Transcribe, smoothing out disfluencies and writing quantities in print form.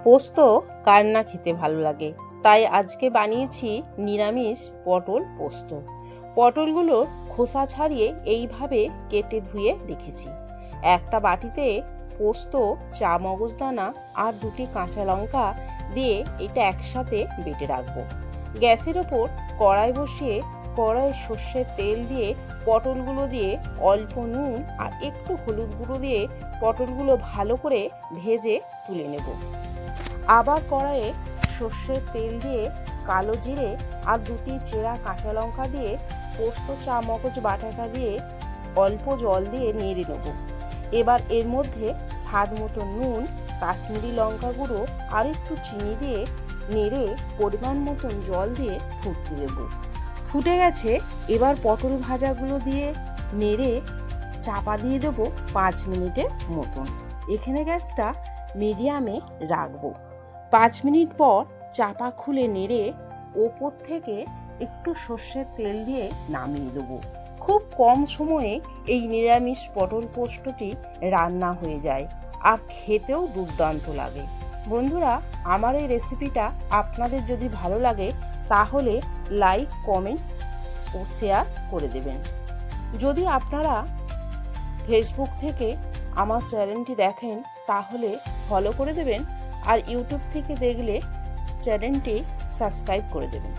পোস্ত কার না খেতে ভালো লাগে, তাই আজকে বানিয়েছি নিরামিষ পটল পোস্ত। পটলগুলোর খোসা ছাড়িয়ে এইভাবে কেটে ধুয়ে রেখেছি। একটা বাটিতে পোস্ত, চা মগজদানা আর 2টি কাঁচা লঙ্কা দিয়ে এটা একসাথে বেটে রাখবো। গ্যাসের ওপর কড়াই বসিয়ে কড়াইয়ে সর্ষের তেল দিয়ে পটলগুলো দিয়ে অল্প নুন আর একটু হলুদ গুঁড়ো দিয়ে পটলগুলো ভালো করে ভেজে তুলে নেব। আবার কড়াইয়ে সর্ষের তেল দিয়ে কালো জিরে আর 2টি চেরা কাঁচা লঙ্কা দিয়ে পোস্ত, চা মগজ বাটাটা দিয়ে অল্প জল দিয়ে নেড়ে নেব। এবার এর মধ্যে স্বাদ মতো নুন, কাশ্মীরি লঙ্কা গুঁড়ো আর একটু চিনি দিয়ে নেড়ে পরিমাণ মতন জল দিয়ে ফুটতে দেব। ফুটে গেছে, এবার পটল ভাজাগুলো দিয়ে নেড়ে চাপা দিয়ে দেব 5 মিনিটের মতন। এখানে গ্যাসটা মিডিয়ামে রাখবো। 5 মিনিট পর চাপা খুলে নেড়ে ওপর থেকে একটু সর্ষের তেল দিয়ে নামিয়ে দেবো। খুব কম সময়ে এই নিরামিষ পটল পোস্তটি রান্না হয়ে যায় আর খেতেও দুর্দান্ত লাগে। বন্ধুরা, আমার এই রেসিপিটা আপনাদের যদি ভালো লাগে তাহলে লাইক, কমেন্ট ও শেয়ার করে দেবেন। যদি আপনারা ফেসবুক থেকে আমার চ্যানেলটি দেখেন তাহলে ফলো করে দেবেন, আর ইউটিউব থেকে দেখলে চ্যানেলটি সাবস্ক্রাইব করে দেবেন।